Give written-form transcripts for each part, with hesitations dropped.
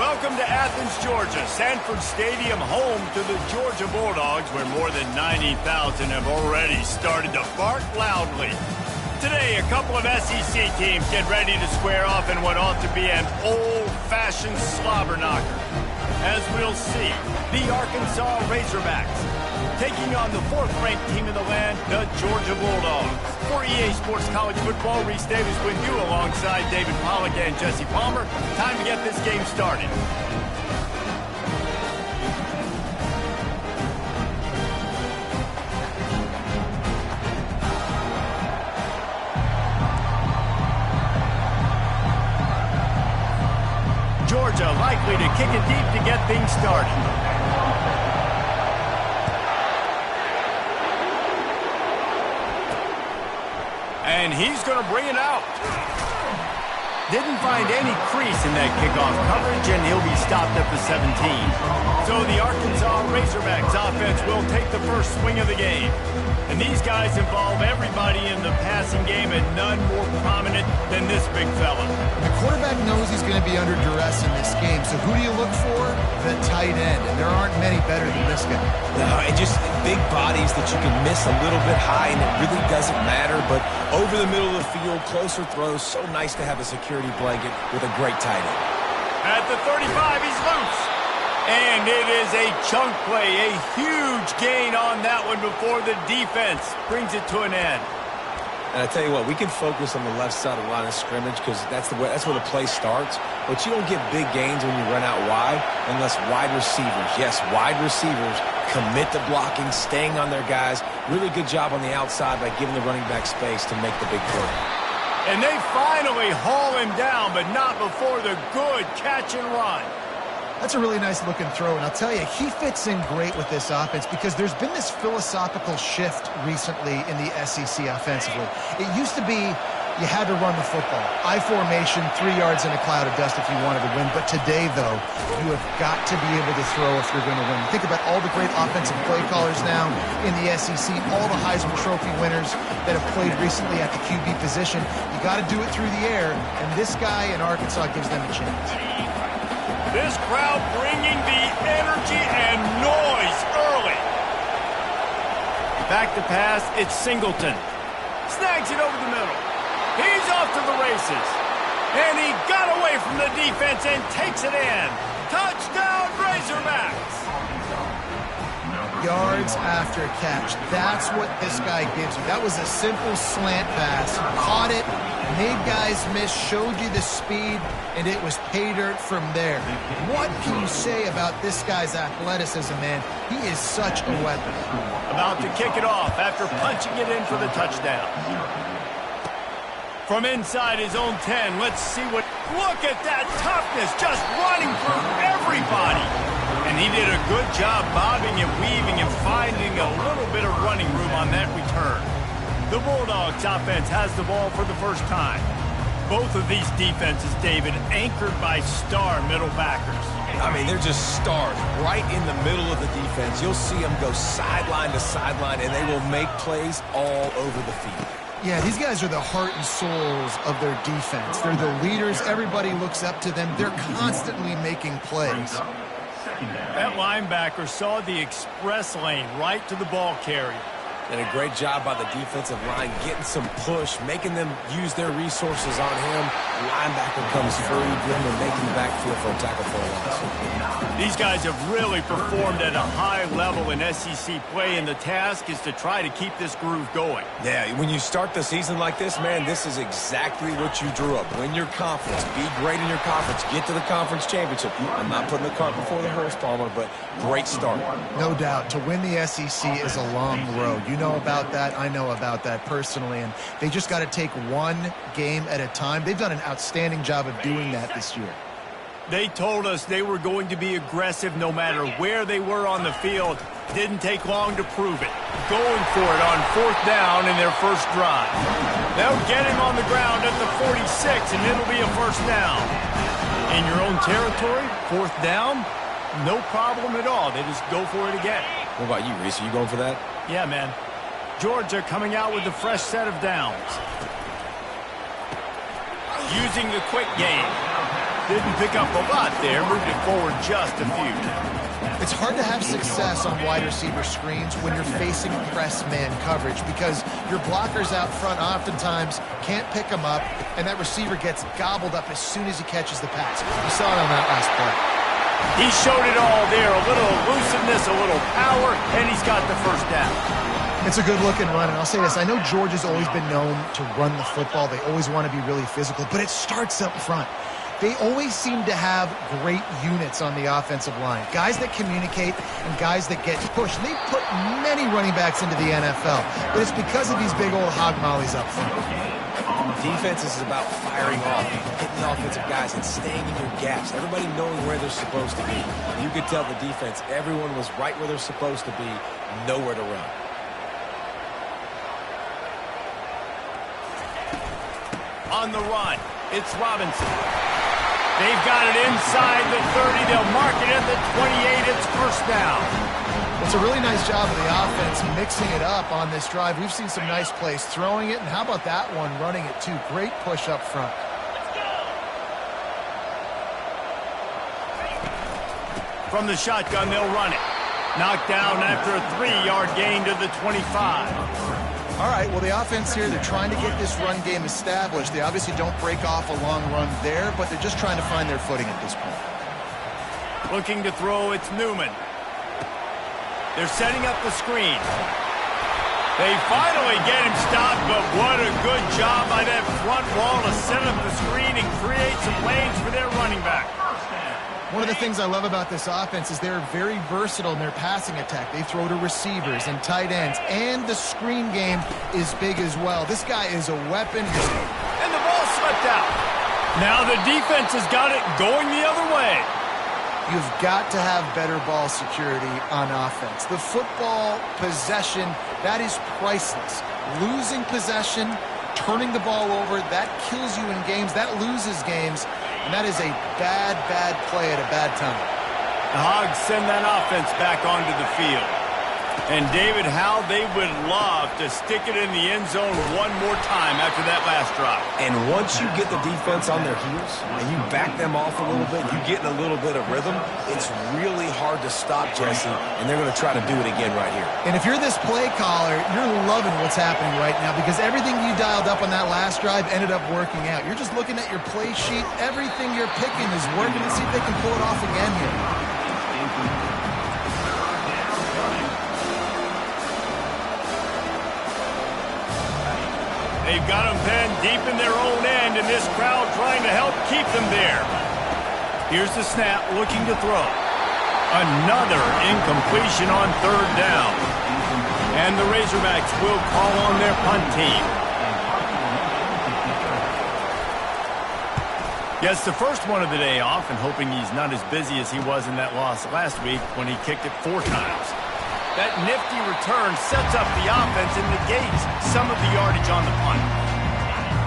Welcome to Athens, Georgia, Sanford Stadium, home to the Georgia Bulldogs, where more than 90,000 have already started to bark loudly. Today, a couple of SEC teams get ready to square off in what ought to be an old-fashioned slobber knocker. As we'll see, the Arkansas Razorbacks taking on the fourth-ranked team in the land, the Georgia Bulldogs. For EA Sports College Football, Reese Davis with you alongside David Pollack and Jesse Palmer. Time to get this game started. Georgia likely to kick it deep to get things started. And he's going to bring it out. Didn't find any crease in that kickoff coverage, and he'll be stopped at the 17. So the Arkansas Razorbacks offense will take the first swing of the game. And these guys involve everybody in the passing game, and none more prominent than this big fella. The quarterback knows he's going to be under duress in this game, so who do you look for? The tight end, and there aren't many better than this guy. No, and just big bodies that you can miss a little bit high, and it really doesn't matter, but over the middle of the field, closer throws, so nice to have a security blanket with a great tight end. At the 35, he's loose. And it is a chunk play, a huge gain on that one before the defense brings it to an end. And I tell you what, we can focus on the left side of the line of scrimmage because that's where the play starts. But you don't get big gains when you run out wide unless wide receivers, yes, wide receivers, commit to blocking, staying on their guys. Really good job on the outside by giving the running back space to make the big play. And they finally haul him down, but not before the good catch and run. That's a really nice-looking throw, and I'll tell you, he fits in great with this offense because there's been this philosophical shift recently in the SEC offensively. It used to be you had to run the football. I formation, 3 yards in a cloud of dust if you wanted to win. But today, though, you have got to be able to throw if you're going to win. Think about all the great offensive play callers now in the SEC, all the Heisman Trophy winners that have played recently at the QB position. You got to do it through the air, and this guy in Arkansas gives them a chance. This crowd bringing the energy and noise early. Back to pass, it's Singleton. Snags it over the middle. He's off to the races. And he got away from the defense and takes it in. Touchdown, Razorbacks. Yards after catch. That's what this guy gives you. That was a simple slant pass. Caught it, made guys miss, showed you the speed, and it was pay dirt from there. What can you say about this guy's athleticism, man? He is such a weapon. About to kick it off after punching it in for the touchdown. From inside his own 10, let's see what... Look at that toughness, just running through everybody. And he did a good job bobbing and weaving and finding a little bit of running room on that return. The Bulldogs offense has the ball for the first time. Both of these defenses, David, anchored by star middle backers. I mean, they're just stars right in the middle of the defense. You'll see them go sideline to sideline, and they will make plays all over the field. Yeah, these guys are the heart and souls of their defense. They're the leaders. Everybody looks up to them. They're constantly making plays. That linebacker saw the express lane right to the ball carrier. And a great job by the defensive line getting some push, making them use their resources on him. Linebacker comes free, getting him making the backfield for a tackle for a loss. These guys have really performed at a high level in SEC play, and the task is to try to keep this groove going. Yeah, when you start the season like this, man, this is exactly what you drew up. Win your conference, be great in your conference, get to the conference championship. I'm not putting the cart before the horse, Palmer, but great start. No doubt. To win the SEC is a long road. You know about that. I know about that personally, and they just got to take one game at a time. They've done an outstanding job of doing that this year. They told us they were going to be aggressive no matter where they were on the field. Didn't take long to prove it. Going for it on fourth down in their first drive. They'll get him on the ground at the 46, and it'll be a first down. In your own territory, fourth down, no problem at all. They just go for it again. What about you, Reese? Are you going for that? Yeah, man. Georgia coming out with a fresh set of downs. Using the quick game. Didn't pick up a lot there, moved it forward just a few. It's hard to have success on wide receiver screens when you're facing press man coverage because your blockers out front oftentimes can't pick them up, and that receiver gets gobbled up as soon as he catches the pass. You saw it on that last play. He showed it all there, a little elusiveness, a little power, and he's got the first down. It's a good-looking run, and I'll say this. I know Georgia's always been known to run the football. They always want to be really physical, but it starts up front. They always seem to have great units on the offensive line. Guys that communicate and guys that get pushed. And they've put many running backs into the NFL, but it's because of these big old hog mollies up front. Defense is about firing off, hitting the offensive guys, and staying in your gaps. Everybody knowing where they're supposed to be. You could tell the defense, everyone was right where they're supposed to be, nowhere to run. On the run, it's Robinson. They've got it inside the 30. They'll mark it at the 28. It's first down. It's a really nice job of the offense mixing it up on this drive. We've seen some nice plays throwing it, and how about that one running it too? Great push up front. From the shotgun, they'll run it. Knocked down after a 3-yard gain to the 25. All right, well, the offense here, they're trying to get this run game established. They obviously don't break off a long run there, but they're just trying to find their footing at this point. Looking to throw, it's Newman. They're setting up the screen. They finally get him stopped, but what a good job by that front wall to set up the screen and create some lanes for their running back. One of the things I love about this offense is they're very versatile in their passing attack. They throw to receivers and tight ends, and the screen game is big as well. This guy is a weapon. And the ball slipped out. Now the defense has got it going the other way. You've got to have better ball security on offense. The football possession, that is priceless. Losing possession, turning the ball over, that kills you in games. That loses games. And that is a bad, bad play at a bad time. The Hogs send that offense back onto the field. And David, how they would love to stick it in the end zone one more time after that last drive. And once you get the defense on their heels and you back them off a little bit, you get in a little bit of rhythm, it's really hard to stop, Jesse, and they're going to try to do it again right here. And if you're this play caller, you're loving what's happening right now because everything you dialed up on that last drive ended up working out. You're just looking at your play sheet. Everything you're picking is working. Let's see if they can pull it off again here. They've got them pinned deep in their own end, and this crowd trying to help keep them there. Here's the snap, looking to throw. Another incompletion on third down. And the Razorbacks will call on their punt team. Yes, the first one of the day off, and hoping he's not as busy as he was in that loss last week when he kicked it 4 times. That nifty return sets up the offense and negates some of the yardage on the punt.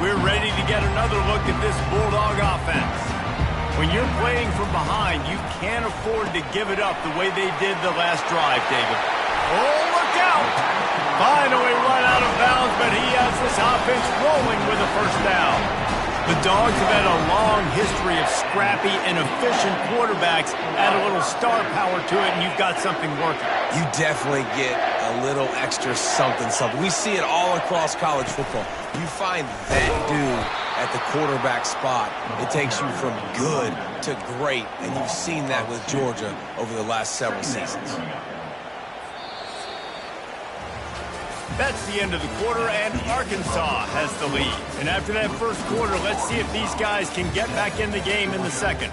We're ready to get another look at this Bulldog offense. When you're playing from behind, you can't afford to give it up the way they did the last drive, David. Oh, look out! Finally run out of bounds, but he has this offense rolling with a first down. The Dogs have had a long history of scrappy and efficient quarterbacks. Add a little star power to it, and you've got something working. You definitely get a little extra something. We see it all across college football. You find that dude at the quarterback spot, it takes you from good to great, and you've seen that with Georgia over the last several seasons. That's the end of the quarter, and Arkansas has the lead. And after that first quarter, let's see if these guys can get back in the game in the second.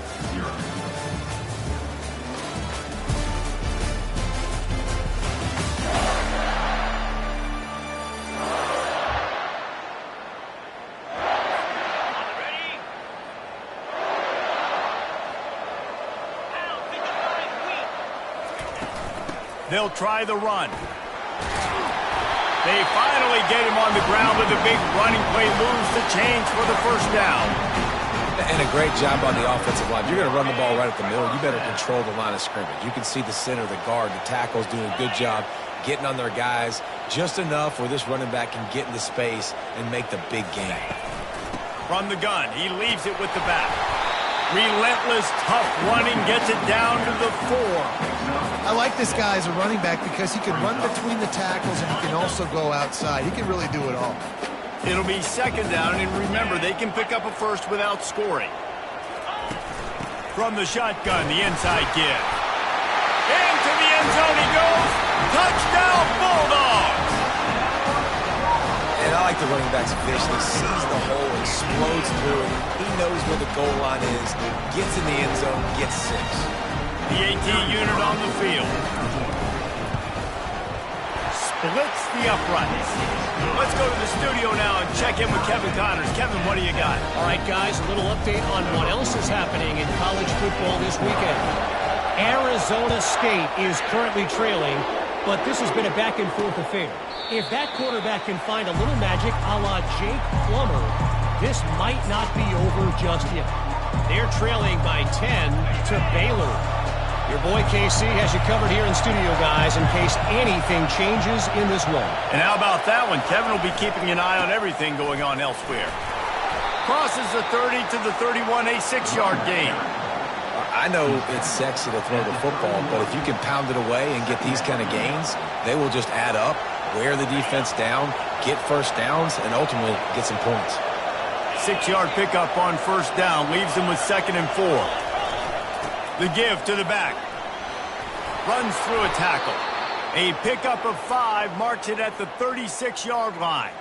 They'll try the run. They finally get him on the ground with a big running play, moves the chains for the first down. And a great job on the offensive line. You're going to run the ball right at the middle. You better control the line of scrimmage. You can see the center, the guard, the tackles doing a good job getting on their guys just enough where this running back can get into space and make the big game. From the gun, he leaves it with the back. Relentless, tough running gets it down to the 4. I like this guy as a running back because he can run between the tackles and he can also go outside. He can really do it all. It'll be second down, and remember, they can pick up a first without scoring. From the shotgun, the inside give. Into the end zone he goes. Touchdown, Bulldogs! And I like the running back's vision. He sees the hole, explodes through it. He knows where the goal line is, gets in the end zone, gets 6. The AT unit on the field. Splits the uprights. Let's go to the studio now and check in with Kevin Connors. Kevin, what do you got? All right, guys, a little update on what else is happening in college football this weekend. Arizona State is currently trailing, but this has been a back-and-forth affair. If that quarterback can find a little magic a la Jake Plummer, this might not be over just yet. They're trailing by 10 to Baylor. Your boy KC has you covered here in studio, guys, in case anything changes in this one. And how about that one? Kevin will be keeping an eye on everything going on elsewhere. Crosses the 30 to the 31, a 6-yard gain. I know it's sexy to throw the football, but if you can pound it away and get these kind of gains, they will just add up, wear the defense down, get first downs, and ultimately get some points. 6-yard pickup on first down leaves them with 2nd and 4. The give to the back. Runs through a tackle. A pickup of 5 marks it at the 36-yard line.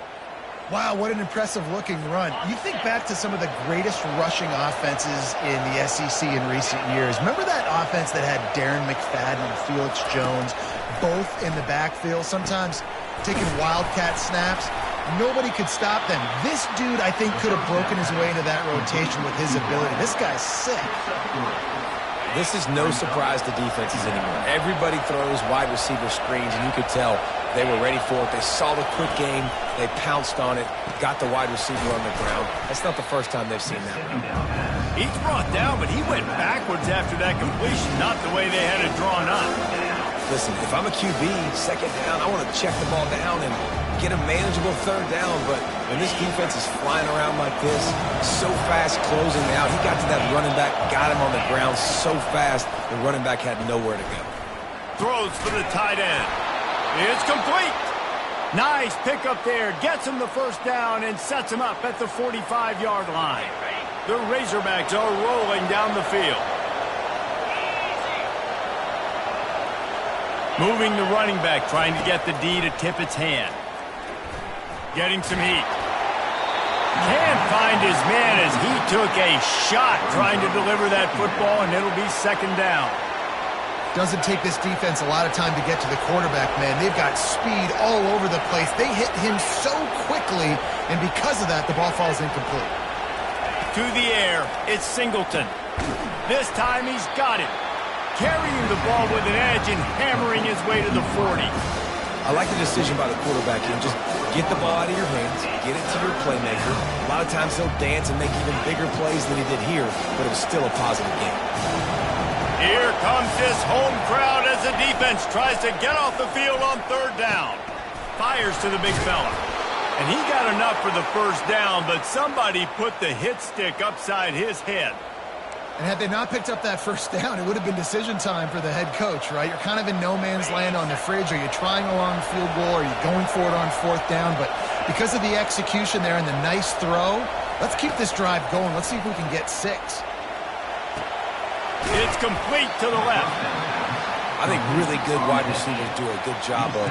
Wow, what an impressive-looking run. You think back to some of the greatest rushing offenses in the SEC in recent years. Remember that offense that had Darren McFadden and Felix Jones both in the backfield, sometimes taking wildcat snaps? Nobody could stop them. This dude, I think, could have broken his way into that rotation with his ability. This guy's sick. This is no surprise to defenses anymore. Everybody throws wide receiver screens, and you could tell they were ready for it. They saw the quick game. They pounced on it, got the wide receiver on the ground. That's not the first time they've seen that. He's brought down, but he went backwards after that completion, not the way they had it drawn up. Listen, if I'm a QB, second down, I want to check the ball down and get a manageable third down, but when this defense is flying around like this, so fast closing out, he got to that running back, got him on the ground so fast, the running back had nowhere to go. Throws for the tight end. It's complete. Nice pickup there, gets him the first down and sets him up at the 45-yard line. The Razorbacks are rolling down the field. Moving the running back, trying to get the D to tip its hand. Getting some heat. Can't find his man as he took a shot trying to deliver that football, and it'll be second down. Doesn't take this defense a lot of time to get to the quarterback, man. They've got speed all over the place. They hit him so quickly, and because of that, the ball falls incomplete. To the air, it's Singleton. This time he's got it. Carrying the ball with an edge and hammering his way to the 40. I like the decision by the quarterback here. Just get the ball out of your hands, get it to your playmaker. A lot of times he'll dance and make even bigger plays than he did here, but it was still a positive game. Here comes this home crowd as the defense tries to get off the field on third down. Fires to the big fella. And he got enough for the first down, but somebody put the hit stick upside his head. And had they not picked up that first down, it would have been decision time for the head coach, right? You're kind of in no man's land on the fridge. Are you trying a long field goal? Are you going for it on fourth down? But because of the execution there and the nice throw, let's keep this drive going. Let's see if we can get 6. It's complete to the left. I think really good wide receivers do a good job of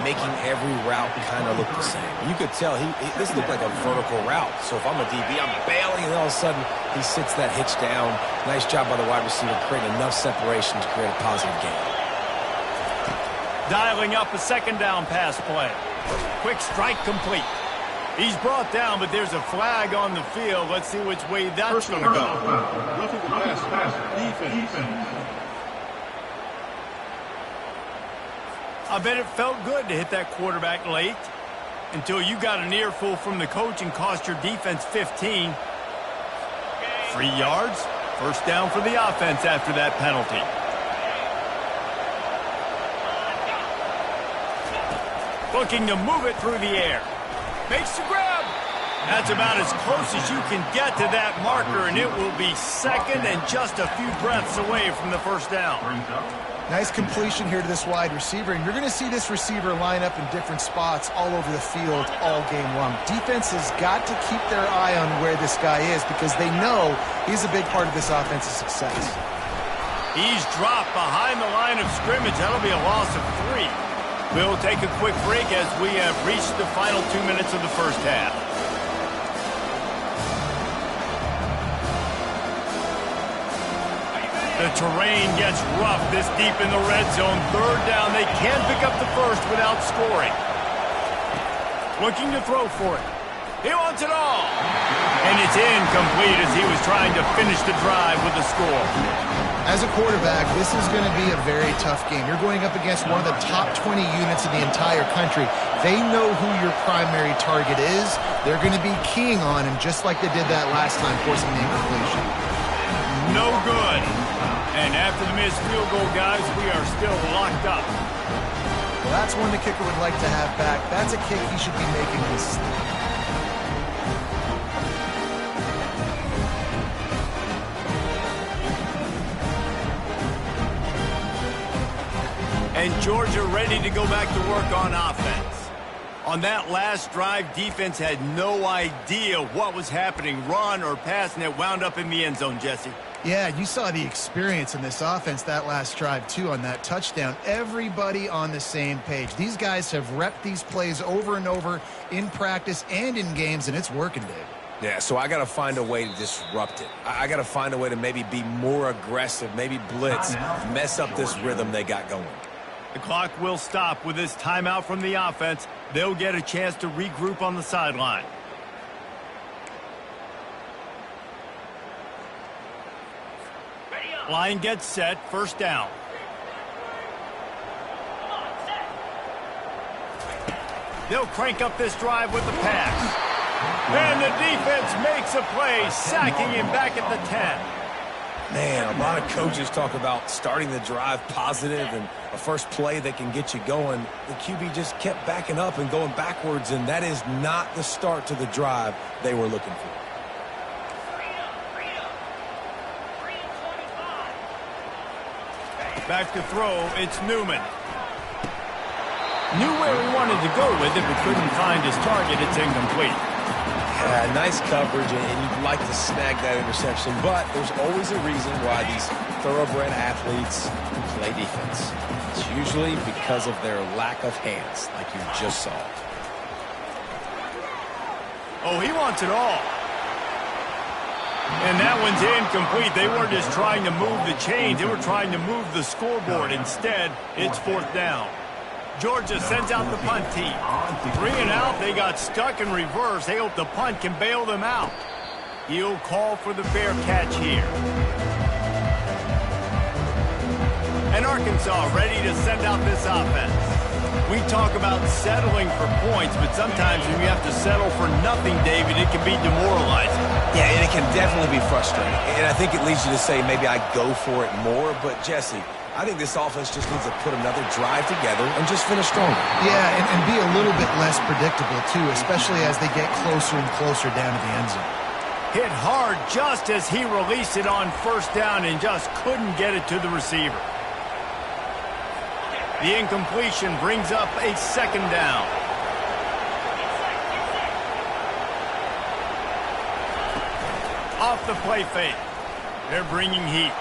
making every route kind of look the same. You could tell this looked like a vertical route. So if I'm a DB, I'm bailing, and all of a sudden he sits that hitch down. Nice job by the wide receiver creating enough separation to create a positive gain. Dialing up a second down pass play. Quick strike complete. He's brought down, but there's a flag on the field. Let's see which way that's going to go. Roughing the pass, defense. I bet it felt good to hit that quarterback late until you got an earful from the coach and cost your defense 15. 3 yards, first down for the offense after that penalty. Looking to move it through the air. Makes the grab. That's about as close as you can get to that marker, and it will be second and just a few breaths away from the first down. Nice completion here to this wide receiver, and you're going to see this receiver line up in different spots all over the field all game long. Defense has got to keep their eye on where this guy is because they know he's a big part of this offense's success. He's dropped behind the line of scrimmage. That'll be a loss of 3. We'll take a quick break as we have reached the final 2 minutes of the first half. The terrain gets rough this deep in the red zone. Third down, they can pick up the first without scoring. Looking to throw for it. He wants it all. And it's incomplete as he was trying to finish the drive with a score. As a quarterback, this is going to be a very tough game. You're going up against one of the top 20 units in the entire country. They know who your primary target is. They're going to be keying on him just like they did that last time, forcing the incompletion. No good. And after the missed field goal, guys, we are still locked up. Well, that's one the kicker would like to have back. That's a kick he should be making in his sleep. And Georgia ready to go back to work on offense. On that last drive, defense had no idea what was happening, run or pass, and it wound up in the end zone, Jesse. Yeah, you saw the experience in this offense that last drive, too, on that touchdown. Everybody on the same page. These guys have repped these plays over and over in practice and in games, and it's working, Dave. Yeah, so I got to find a way to disrupt it. I got to find a way to maybe be more aggressive, maybe blitz, mess up this rhythm they got going. The clock will stop with this timeout from the offense. They'll get a chance to regroup on the sideline. Line gets set, first down. They'll crank up this drive with the pass. And the defense makes a play, sacking him back at the 10. Man, a lot of coaches talk about starting the drive positive and a first play that can get you going. The QB just kept backing up and going backwards, and that is not the start to the drive they were looking for. Back to throw, it's Newman. Knew where he wanted to go with it, but couldn't find his target. It's incomplete. Nice coverage, and you'd like to snag that interception, but there's always a reason why these thoroughbred athletes play defense. It's usually because of their lack of hands, like you just saw. Oh, he wants it all. And that one's incomplete. They weren't just trying to move the chains. They were trying to move the scoreboard. Instead, it's fourth down. Georgia sends out the punt team. 3 and out. They got stuck in reverse. They hope the punt can bail them out. He'll call for the fair catch here. And Arkansas ready to send out this offense. We talk about settling for points, but sometimes when you have to settle for nothing, David, it can be demoralizing. Yeah, and it can definitely be frustrating. And I think it leads you to say maybe I go for it more. But, Jesse, I think this offense just needs to put another drive together and just finish stronger. Yeah, and be a little bit less predictable, too, especially as they get closer and closer down to the end zone. Hit hard just as he released it on first down and just couldn't get it to the receiver. The incompletion brings up a second down. Off the play fake. They're bringing heat.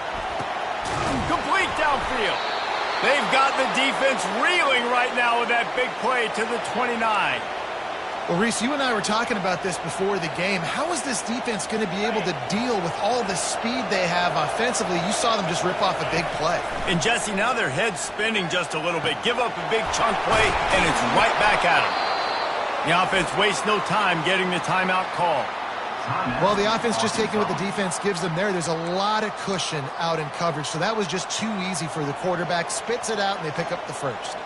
Complete downfield. They've got the defense reeling right now with that big play to the 29. Well, Reese, you and I were talking about this before the game. How is this defense going to be able to deal with all the speed they have offensively? You saw them just rip off a big play. And, Jesse, now their head's spinning just a little bit. Give up a big chunk play, and it's right back at them. The offense wastes no time getting the timeout call. Well, the offense just taking what the defense gives them there. There's a lot of cushion out in coverage, so that was just too easy for the quarterback. Spits it out, and they pick up the first.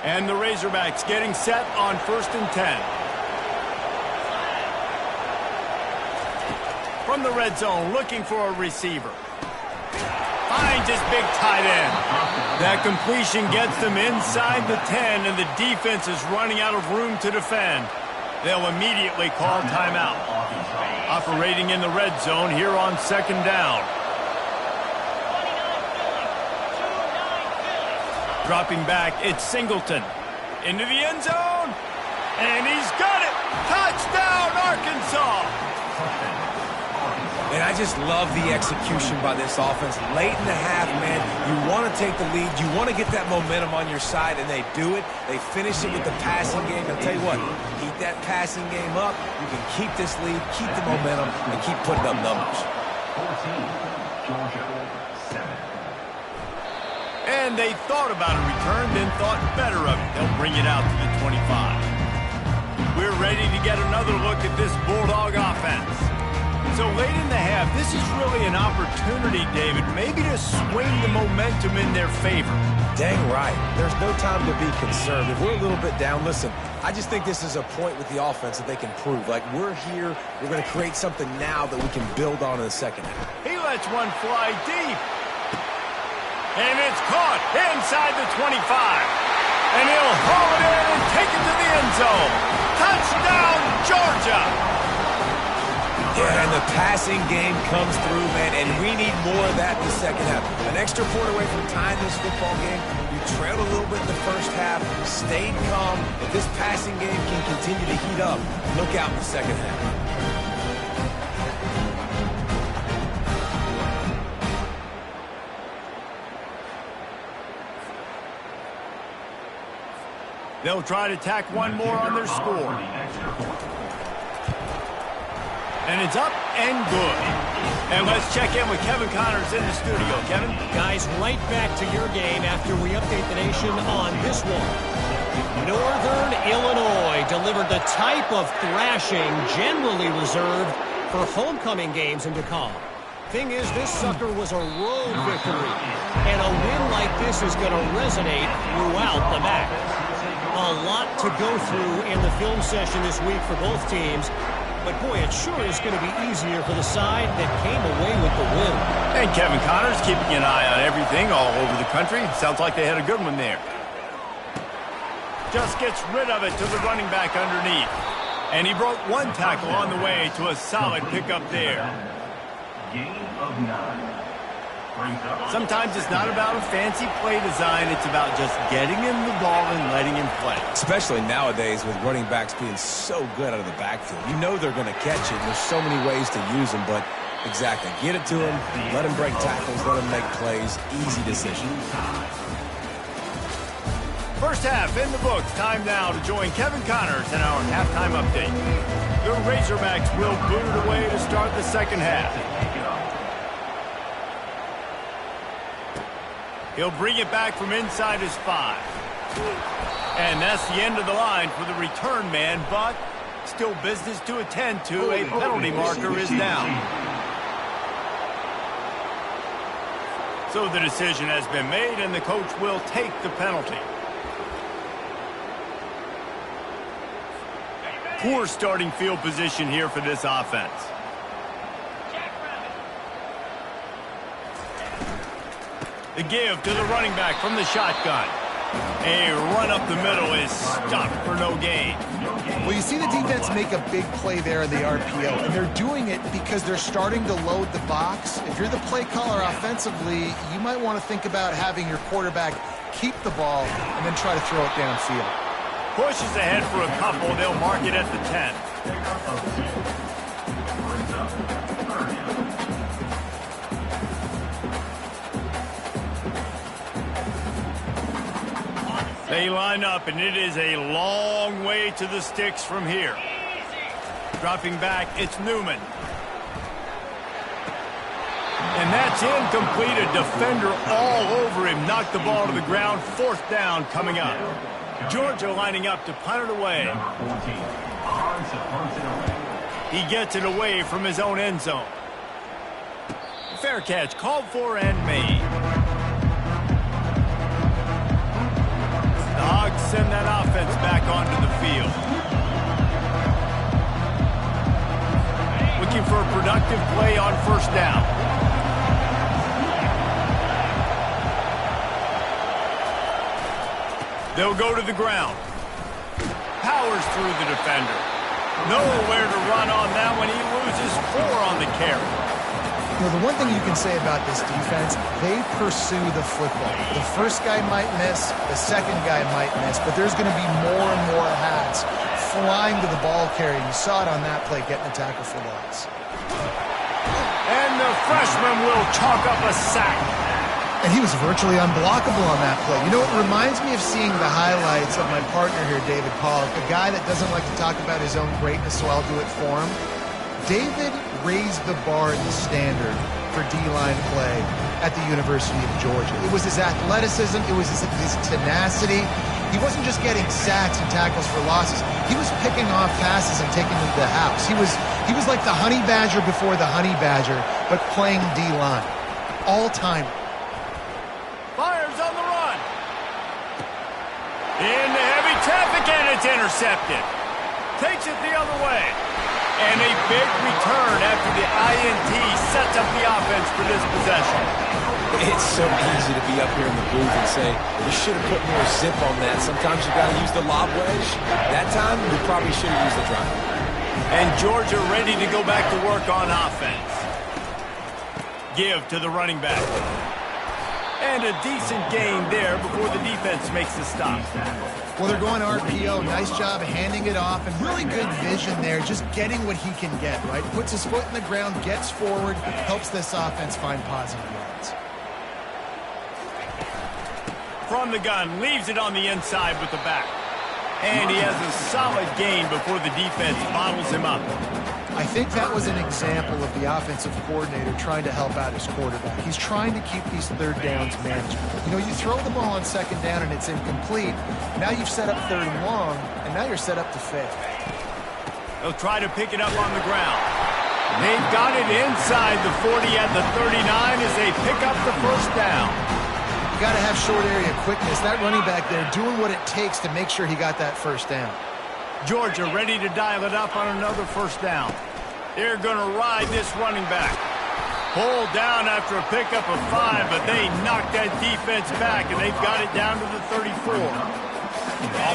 And the Razorbacks getting set on 1st and 10. From the red zone, looking for a receiver. Finds his big tight end. That completion gets them inside the 10, and the defense is running out of room to defend. They'll immediately call timeout. Operating in the red zone here on second down. Dropping back, it's Singleton. Into the end zone. And he's got it. Touchdown, Arkansas. And I just love the execution by this offense. Late in the half, man, you want to take the lead. You want to get that momentum on your side, and they do it. They finish it with the passing game. I'll tell you what, keep that passing game up. You can keep this lead, keep the momentum, and keep putting up numbers. 14, Georgia, 7. And they thought about a return, then thought better of it. They'll bring it out to the 25. We're ready to get another look at this Bulldog offense. So late in the half, this is really an opportunity, David, maybe to swing the momentum in their favor. Dang right. There's no time to be concerned. If we're a little bit down, listen, I just think this is a point with the offense that they can prove. Like, we're here, we're going to create something now that we can build on in the second half. He lets one fly deep. And it's caught inside the 25. And he'll haul it in and take it to the end zone. Touchdown, Georgia! Yeah, and the passing game comes through, man, and we need more of that in the second half. An extra point away from tying this football game. You trailed a little bit in the first half, stayed calm. If this passing game can continue to heat up, look out in the second half. They'll try to tack one more on their score. And it's up and good. And let's check in with Kevin Connors in the studio. Kevin? Guys, right back to your game after we update the nation on this one. Northern Illinois delivered the type of thrashing generally reserved for homecoming games in DeKalb. Thing is, this sucker was a road victory. And a win like this is going to resonate throughout the MAC. A lot to go through in the film session this week for both teams. But, boy, it sure is going to be easier for the side that came away with the win. And Kevin Connors keeping an eye on everything all over the country. Sounds like they had a good one there. Just gets rid of it to the running back underneath. And he broke one tackle on the way to a solid pickup there. Gain of 9. Sometimes it's not about a fancy play design. It's about just getting him the ball and letting him play. Especially nowadays with running backs being so good out of the backfield. You know they're going to catch it. There's so many ways to use them, but exactly. Get it to him, let him break tackles, let him make plays. Easy decision. First half in the books. Time now to join Kevin Connors in our halftime update. The Razorbacks will boot it away to start the second half. He'll bring it back from inside his 5. And that's the end of the line for the return man, but still business to attend to. A penalty marker is down. So the decision has been made, and the coach will take the penalty. Poor starting field position here for this offense. The give to the running back from the shotgun. A run up the middle is stopped for no gain. Well, you see the defense make a big play there in the RPO, and they're doing it because they're starting to load the box. If you're the play caller offensively, you might want to think about having your quarterback keep the ball and then try to throw it downfield. Pushes ahead for a couple. They'll mark it at the 10. They line up, and it is a long way to the sticks from here. Dropping back, it's Newman. And that's incomplete. A defender all over him. Knocked the ball to the ground. Fourth down coming up. Georgia lining up to punt it away. He gets it away from his own end zone. Fair catch called for and made. The Hogs send that offense back onto the field. Looking for a productive play on first down. They'll go to the ground. Powers through the defender. Nowhere to run on that one. He loses 4 on the carry. You know, the one thing you can say about this defense, they pursue the football. The first guy might miss, the second guy might miss, but there's going to be more and more hats flying to the ball carrier. You saw it on that play, getting a tackle for loss. And the freshman will chalk up a sack. And he was virtually unblockable on that play. You know, it reminds me of seeing the highlights of my partner here, David Pollock, a guy that doesn't like to talk about his own greatness, so I'll do it for him. David raised the bar in the standard for D-line play at the University of Georgia. It was his athleticism. It was his tenacity. He wasn't just getting sacks and tackles for losses. He was picking off passes and taking them to the house. He was like the Honey Badger before the Honey Badger, but playing D-line. All-time. Fires on the run. Into heavy traffic, and it's intercepted. Takes it the other way. And a big return after the INT sets up the offense for this possession. It's so easy to be up here in the booth and say, you should have put more zip on that. Sometimes you got to use the lob wedge. That time, you probably should have used the drive. And Georgia ready to go back to work on offense. Give to the running back. And a decent gain there before the defense makes the stop. Well, they're going RPO. Nice job handing it off, and really good vision there, just getting what he can get, right? Puts his foot in the ground, gets forward, helps this offense find positive yards. From the gun, leaves it on the inside with the back. And he has a solid gain before the defense bottles him up. I think that was an example of the offensive coordinator trying to help out his quarterback. He's trying to keep these third downs manageable. You know, you throw the ball on second down and it's incomplete. Now you've set up third and long, and now you're set up to fail. They'll try to pick it up on the ground. They've got it inside the 40 at the 39 as they pick up the first down. You got to have short area quickness. That running back there doing what it takes to make sure he got that first down. Georgia ready to dial it up on another first down. They're going to ride this running back. Pulled down after a pickup of 5, but they knocked that defense back, and they've got it down to the 34.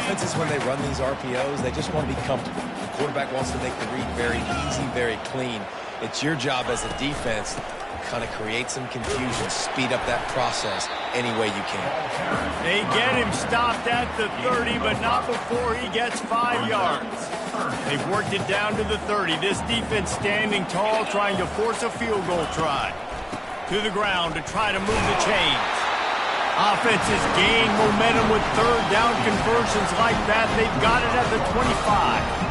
Offenses, when they run these RPOs, they just want to be comfortable. The quarterback wants to make the read very easy, very clean. It's your job as a defense to kind of create some confusion, speed up that process any way you can. They get him stopped at the 30, but not before he gets 5 yards. They've worked it down to the 30. This defense standing tall, trying to force a field goal try. To the ground to try to move the chains. Offenses gain momentum with third down conversions like that. They've got it at the 25.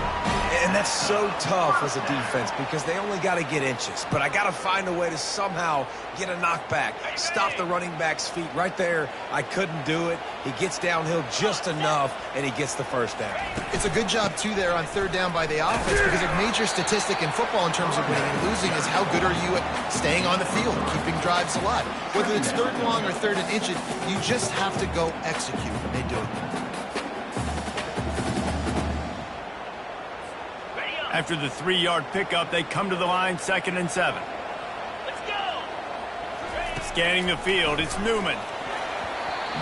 And that's so tough as a defense because they only got to get inches. But I got to find a way to somehow get a knockback, stop the running back's feet right there. I couldn't do it. He gets downhill just enough, and he gets the first down. It's a good job, too, there on third down by the offense because a major statistic in football in terms of winning and losing is how good are you at staying on the field, keeping drives alive. Whether it's third and long or third and inches, you just have to go execute, and they do it. After the 3-yard pickup, they come to the line, 2nd and 7. Let's go! Scanning the field, it's Newman.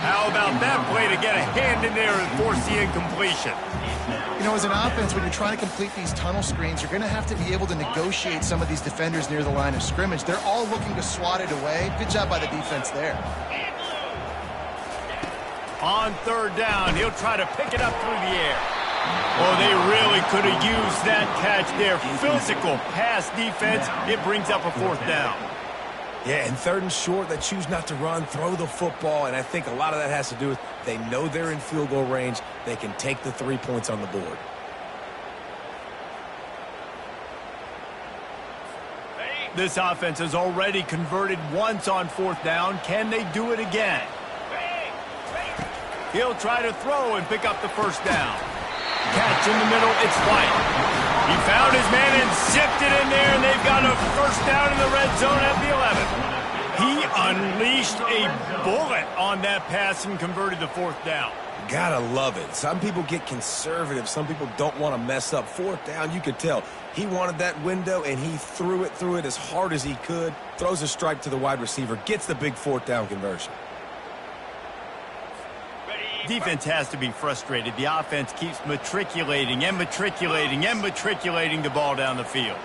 How about that play to get a hand in there and force the incompletion? You know, as an offense, when you're trying to complete these tunnel screens, you're going to have to be able to negotiate some of these defenders near the line of scrimmage. They're all looking to swat it away. Good job by the defense there. On third down, he'll try to pick it up through the air. Oh, they really could have used that catch there. Physical pass defense. It brings up a 4th down. Yeah, and 3rd and short, they choose not to run, throw the football, and I think a lot of that has to do with they know they're in field goal range. They can take the 3 points on the board. This offense has already converted once on 4th down. Can they do it again? He'll try to throw and pick up the first down. Catch in the middle, it's White. He found his man and zipped it in there, and they've got a first down in the red zone at the 11. He unleashed a bullet on that pass and converted the 4th down. Gotta love it. Some people get conservative. Some people don't want to mess up. 4th down, you could tell. He wanted that window, and he threw it as hard as he could. Throws a strike to the wide receiver. Gets the big 4th down conversion. Ready Defense has to be frustrated. The offense keeps matriculating and matriculating and matriculating the ball down the field.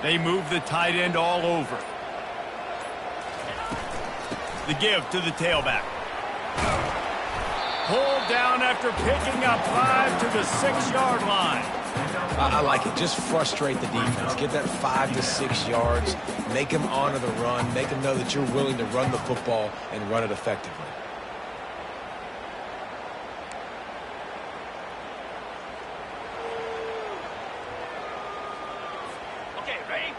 They move the tight end all over. The give to the tailback. Pulled down after picking up 5 to the 6-yard line. I like it. Just frustrate the defense. Get that 5 to 6 yards. Make them honor the run. Make them know that you're willing to run the football and run it effectively. Okay, ready?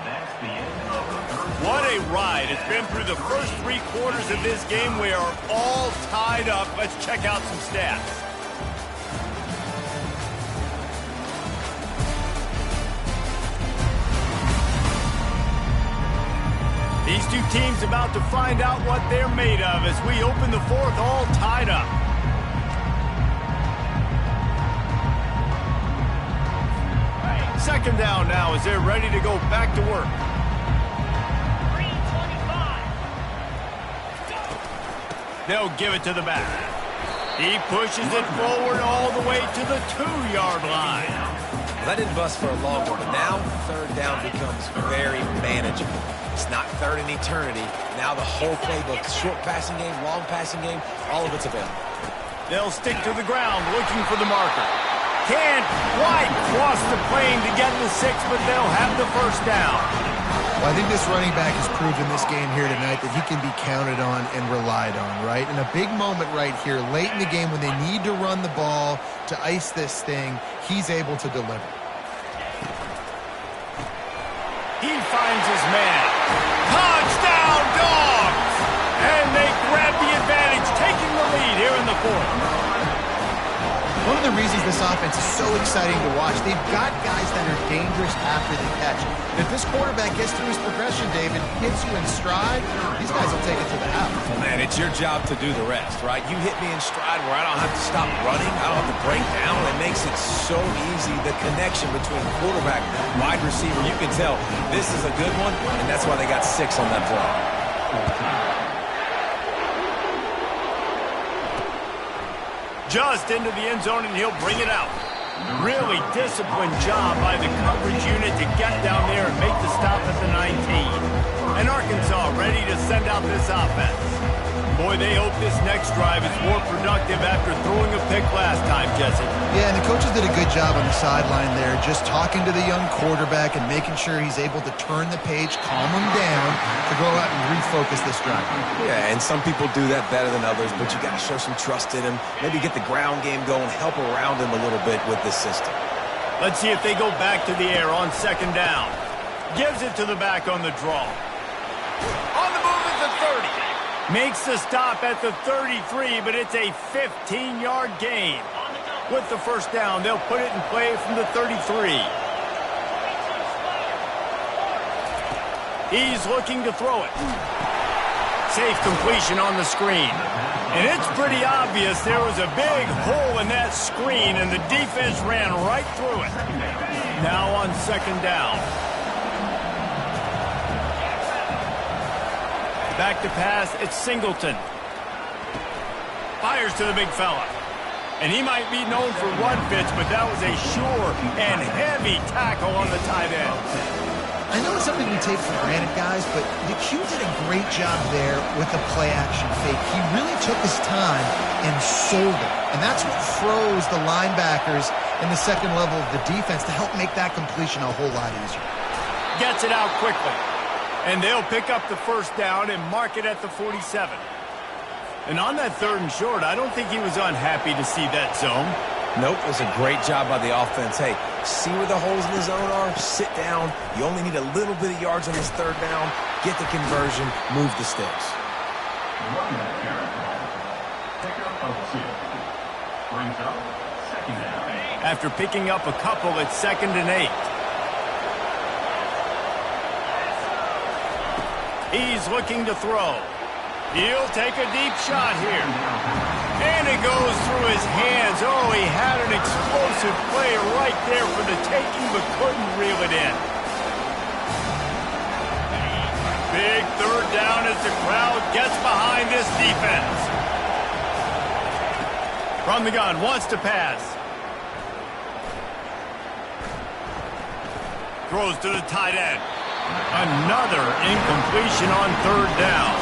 That's the end of the third. What a ride. It's been through the first 3 quarters of this game. We are all tied up. Let's check out some stats. These two teams about to find out what they're made of as we open the fourth, all tied up. Second down now as they're ready to go back to work. They'll give it to the back. He pushes it forward all the way to the 2-yard line. Well, that didn't bust for a long one, but now third down becomes very manageable. It's not third in eternity. Now the whole playbook, short passing game, long passing game, all of it's available. They'll stick to the ground looking for the marker. Can't quite cross the plane to get the 6, but they'll have the first down. Well, I think this running back has proven this game here tonight that he can be counted on and relied on, right? In a big moment right here, late in the game when they need to run the ball to ice this thing, he's able to deliver. He finds his man. Touchdown, Dogs! And they grab the advantage, taking the lead here in the fourth. One of the reasons this offense is so exciting to watch, they've got guys that are dangerous after the catch. If this quarterback gets through his progression, David, hits you in stride, these guys will take it to the house. Well, man, it's your job to do the rest, right? You hit me in stride where I don't have to stop running. I don't have to break down. It makes it so easy. The connection between quarterback, wide receiver, you can tell this is a good one, and that's why they got 6 on that play. Just into the end zone, and he'll bring it out. Really disciplined job by the coverage unit to get down there and make the stop at the 19. And Arkansas ready to send out this offense. Boy, they hope this next drive is more productive after throwing a pick last time, Jesse. Yeah, and the coaches did a good job on the sideline there, just talking to the young quarterback and making sure he's able to turn the page, calm him down, to go out and refocus this drive. Yeah, and some people do that better than others, but you got to show some trust in him. Maybe get the ground game going, help around him a little bit with this system. Let's see if they go back to the air on second down. Gives it to the back on the draw. On the move at the 30. Makes the stop at the 33, but it's a 15-yard gain. With the first down, they'll put it in play from the 33. He's looking to throw it. Safe completion on the screen. And it's pretty obvious there was a big hole in that screen, and the defense ran right through it. Now on second down. Back to pass, it's Singleton. Fires to the big fella. And he might be known for run fits, but that was a sure and heavy tackle on the tight end. I know it's something we take for granted, guys, but DeQ did a great job there with the play-action fake. He really took his time and sold it. And that's what froze the linebackers in the second level of the defense to help make that completion a whole lot easier. Gets it out quickly. And they'll pick up the first down and mark it at the 47. And on that third and short, I don't think he was unhappy to see that zone. Nope, it was a great job by the offense. Hey, see where the holes in the zone are? Sit down. You only need a little bit of yards on this third down. Get the conversion. Move the sticks. Pickup of 2. Brings up second down. After picking up a couple, it's 2nd and 8. He's looking to throw. He'll take a deep shot here. And it goes through his hands. Oh, he had an explosive play right there for the taking, but couldn't reel it in. as the crowd gets behind this defense. From the gun, wants to pass. Throws to the tight end. Another incompletion on third down.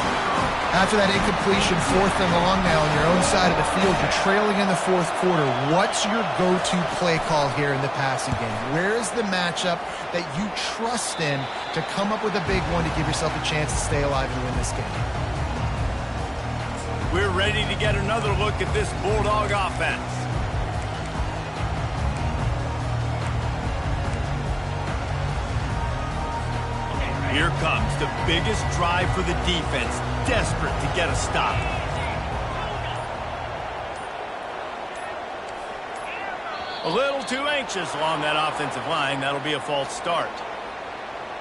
After that incompletion, 4th and long now on your own side of the field, you're trailing in the 4th quarter. What's your go-to play call here in the passing game? Where is the matchup that you trust in to come up with a big one to give yourself a chance to stay alive and win this game? We're ready to get another look at this Bulldog offense. Here comes the biggest drive for the defense, desperate to get a stop. A little too anxious along that offensive line. That'll be a false start.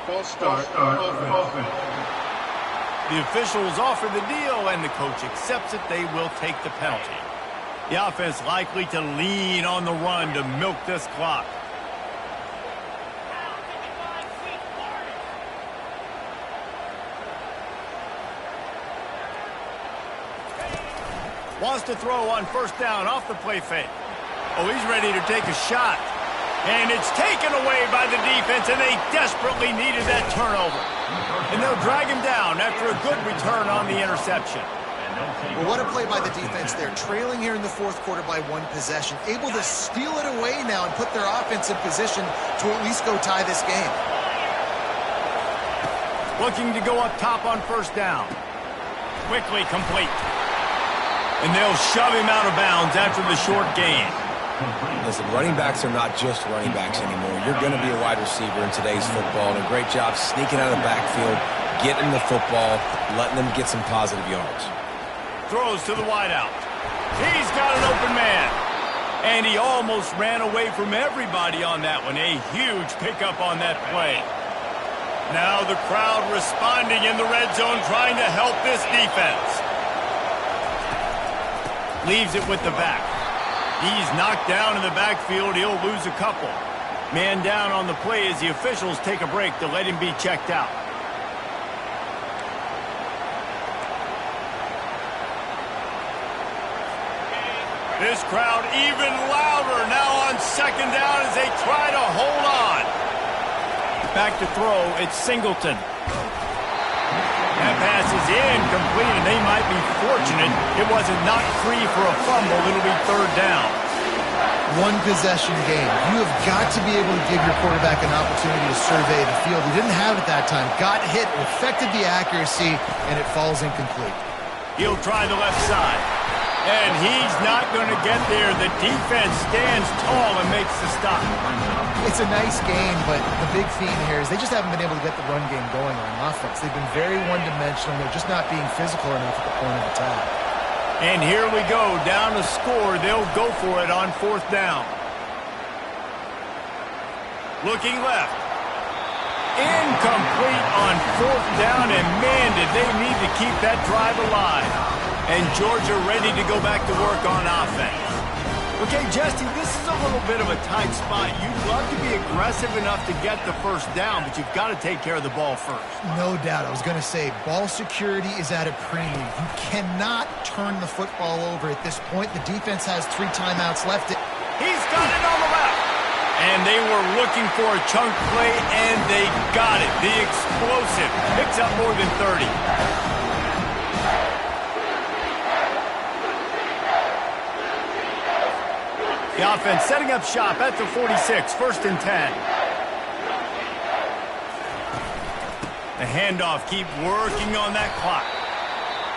False start. Offense. The officials offer the deal, and the coach accepts it. They will take the penalty. The offense likely to lean on the run to milk this clock. Wants to throw on first down off the play fake. Oh, he's ready to take a shot. And it's taken away by the defense, and they desperately needed that turnover. And they'll drag him down after a good return on the interception. Well, what a play by the defense there. Trailing here in the 4th quarter by 1 possession. Able to steal it away now and put their offense in position to at least go tie this game. Looking to go up top on first down. Quickly complete. And they'll shove him out of bounds after the short gain. Listen, running backs are not just running backs anymore. You're going to be a wide receiver in today's football, and a great job sneaking out of the backfield, getting the football, letting them get some positive yards. Throws to the wideout. He's got an open man. And he almost ran away from everybody on that one. A huge pickup on that play. Now the crowd responding in the red zone, trying to help this defense. Leaves it with the back. He's knocked down in the backfield. He'll lose a couple. Man down on the play as the officials take a break to let him be checked out. This crowd even louder now on second down as they try to hold on. Back to throw. It's Singleton. That pass is incomplete, and they might be fortunate it wasn't knocked free for a fumble. It'll be third down. 1 possession game. You have got to be able to give your quarterback an opportunity to survey the field. He didn't have it that time. Got hit, affected the accuracy, and it falls incomplete. He'll try the left side. And he's not going to get there. The defense stands tall and makes the stop. It's a nice game, but the big theme here is they just haven't been able to get the run game going on offense. They've been very one-dimensional. They're just not being physical enough at the point of attack. And here we go, down to score. They'll go for it on fourth down. Looking left. Incomplete on fourth down, and man, did they need to keep that drive alive. And Georgia ready to go back to work on offense. Okay, Jesse, this is a little bit of a tight spot. You'd love to be aggressive enough to get the first down, but you've got to take care of the ball first. No doubt. I was going to say, ball security is at a premium. You cannot turn the football over at this point. The defense has 3 timeouts left. He's got it on the left. And they were looking for a chunk play, and they got it. The explosive picks up more than 30. The offense setting up shop at the 46, 1st and 10. The handoff, keep working on that clock.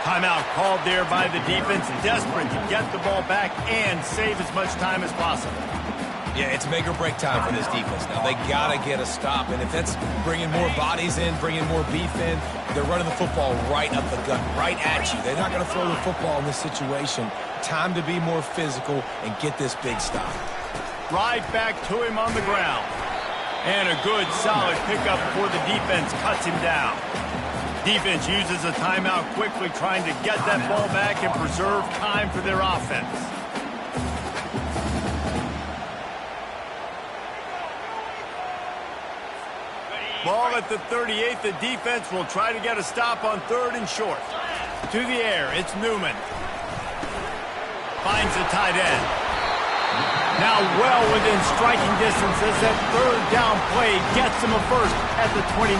Timeout called there by the defense, desperate to get the ball back and save as much time as possible. Yeah, it's make or break time for this defense. Now, they got to get a stop, and if that's bringing more bodies in, bringing more beef in, they're running the football right up the gut, right at you. They're not going to throw the football in this situation. Time to be more physical and get this big stop. Right back to him on the ground. And a good, solid pickup before the defense cuts him down. Defense uses a timeout quickly, trying to get that ball back and preserve time for their offense. Ball at the 38. The defense will try to get a stop on 3rd and short. To the air, it's Newman. Finds the tight end. Now well within striking distance as that 3rd down play gets him a first at the 29.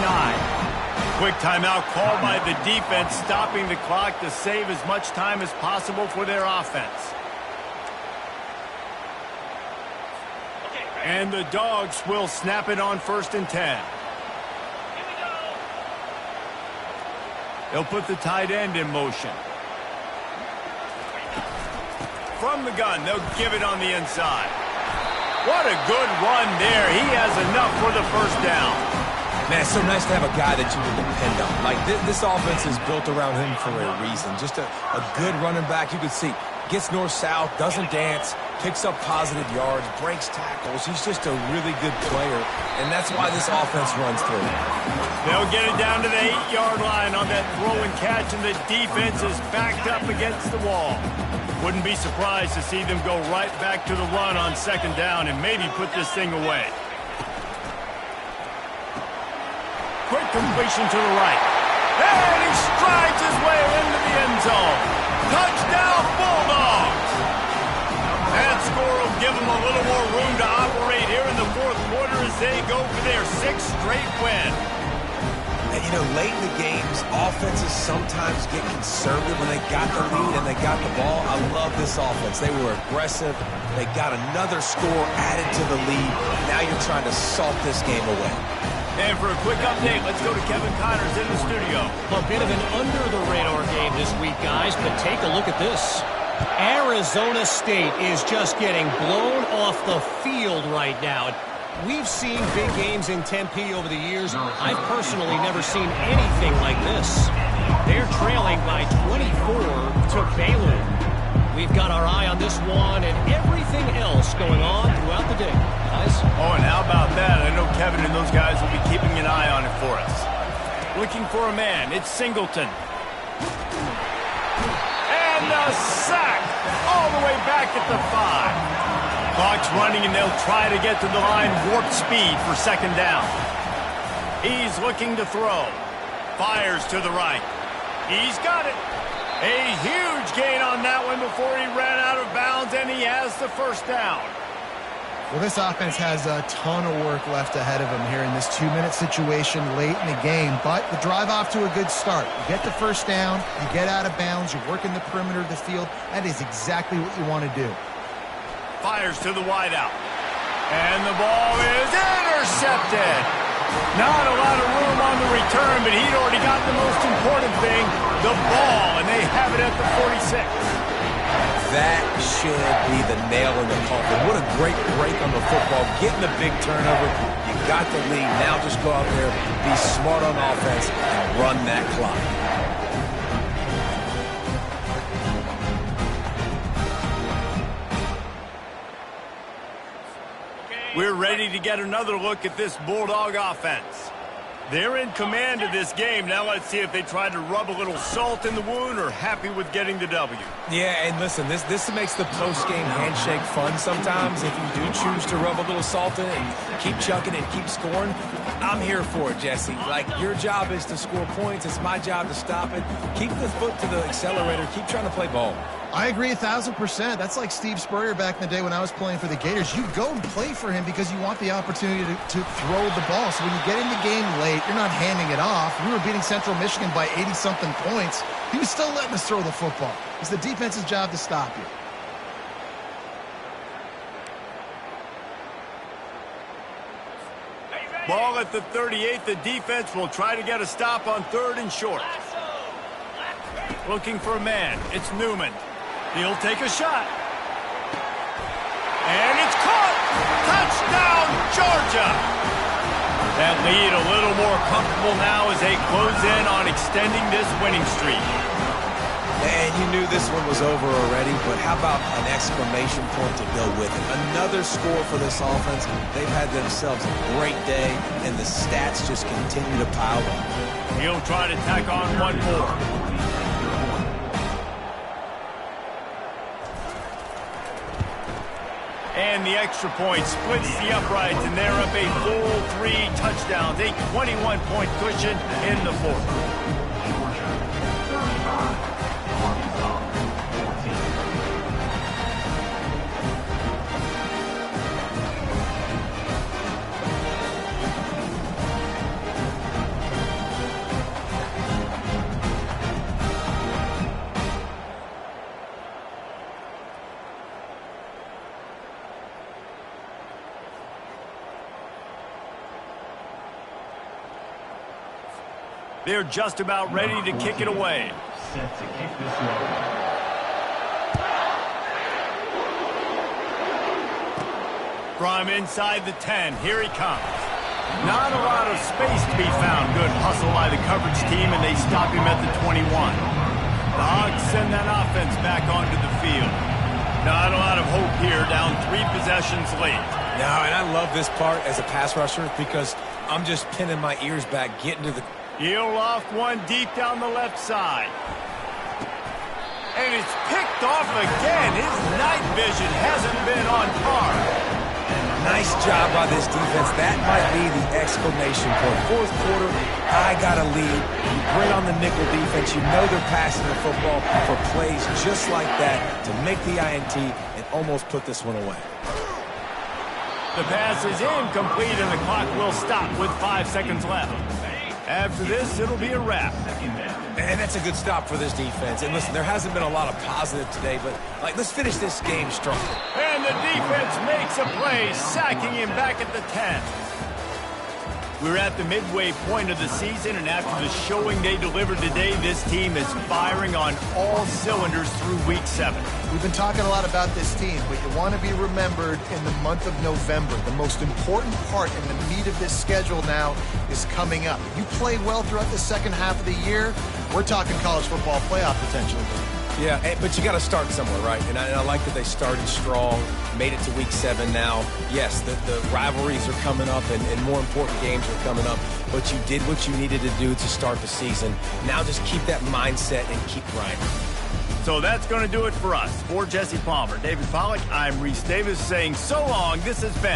Quick timeout called by the defense, stopping the clock to save as much time as possible for their offense. And the Dogs will snap it on 1st and 10. They'll put the tight end in motion. From the gun, they'll give it on the inside. What a good run there. He has enough for the first down. Man, it's so nice to have a guy that you can depend on. Like, this offense is built around him for a reason. Just a good running back. You can see, gets north-south, doesn't dance, picks up positive yards, breaks tackles. He's just a really good player, and that's why this offense runs through. They'll get it down to the 8-yard line on that throw and catch, and the defense is backed up against the wall. Wouldn't be surprised to see them go right back to the run on 2nd down and maybe put this thing away. Quick completion to the right. And he strides his way into the end zone. Touchdown, Bulldogs! That score will give them a little more room to operate here in the 4th quarter as they go for their 6th straight win. And, you know, late in the games, offenses sometimes get conservative when they got the lead and they got the ball. I love this offense. They were aggressive. They got another score added to the lead. Now you're trying to salt this game away. And for a quick update, let's go to Kevin Connors in the studio. A bit of an under-the-radar game this week, guys, but take a look at this. Arizona State is just getting blown off the field right now. We've seen big games in Tempe over the years. I've personally never seen anything like this. They're trailing by 24 to Baylor. We've got our eye on this one and everything else going on throughout the day, guys. Oh, and how about that? I know Kevin and those guys will be keeping an eye on it for us. Looking for a man. It's Singleton. And a sack all the way back at the 5. Clock's running, and they'll try to get to the line warp speed for 2nd down. He's looking to throw. Fires to the right. He's got it. A huge gain on that one before he ran out of bounds, and he has the 1st down. Well, this offense has a ton of work left ahead of them here in this 2-minute situation late in the game, but the drive off to a good start. You get the 1st down, you get out of bounds, you're working the perimeter of the field. That is exactly what you want to do. Fires to the wideout. And the ball is intercepted. Not a lot of room on the return, but he'd already got the most important thing, the ball, and they have it at the 46. That should be the nail in the coffin. What a great break on the football. Getting the big turnover. You got the lead. Now just go out there, be smart on offense, and run that clock. We're ready to get another look at this Bulldog offense. They're in command of this game. Now let's see if they try to rub a little salt in the wound or happy with getting the W. Yeah, and listen, this makes the post-game handshake fun sometimes. If you do choose to rub a little salt in it and keep chucking and keep scoring, I'm here for it, Jesse. Like, your job is to score points. It's my job to stop it. Keep the foot to the accelerator. Keep trying to play ball. I agree 1,000%. That's like Steve Spurrier back in the day when I was playing for the Gators. You go and play for him because you want the opportunity to throw the ball. So when you get in the game late, you're not handing it off. We were beating Central Michigan by 80-something points. He was still letting us throw the football. It's the defense's job to stop you. Ball at the 38. The defense will try to get a stop on 3rd and short. Looking for a man. It's Newman. He'll take a shot. And it's caught! Touchdown, Georgia! That lead a little more comfortable now as they close in on extending this winning streak. And you knew this one was over already, but how about an exclamation point to go with it? Another score for this offense. They've had themselves a great day, and the stats just continue to pile up. He'll try to tack on one more. And the extra point splits the uprights, and they're up a full 3 touchdowns, a 21-point cushion in the fourth. Georgia 35, Arkansas 14. They're just about ready to kick it away. Set to kick this one. From inside the 10, here he comes. Not a lot of space to be found. Good hustle by the coverage team, and they stop him at the 21. The Hogs send that offense back onto the field. Not a lot of hope here, down 3 possessions late. No, and I love this part as a pass rusher because I'm just pinning my ears back, getting to the... He'll loft one deep down the left side. And it's picked off again. His night vision hasn't been on par. Nice job by this defense. That might be the exclamation point. Fourth quarter, I got a lead. You bring on the nickel defense. You know they're passing the football for plays just like that to make the INT and almost put this one away. The pass is incomplete, and the clock will stop with 5 seconds left. After this, it'll be a wrap. And that's a good stop for this defense. And listen, there hasn't been a lot of positive today, but let's finish this game strong. And the defense makes a play, sacking him back at the 10. We're at the midway point of the season, and after the showing they delivered today, this team is firing on all cylinders through Week 7. We've been talking a lot about this team, but you want to be remembered in the month of November. The most important part and the meat of this schedule now is coming up. If you play well throughout the second half of the year, we're talking college football playoff potential. Yeah, but you got to start somewhere, right? And I like that they started strong, made it to Week 7 now. Yes, the rivalries are coming up, and more important games are coming up, but you did what you needed to do to start the season. Now just keep that mindset and keep grinding. So that's going to do it for us. For Jesse Palmer, David Pollack, I'm Reese Davis saying so long. This has been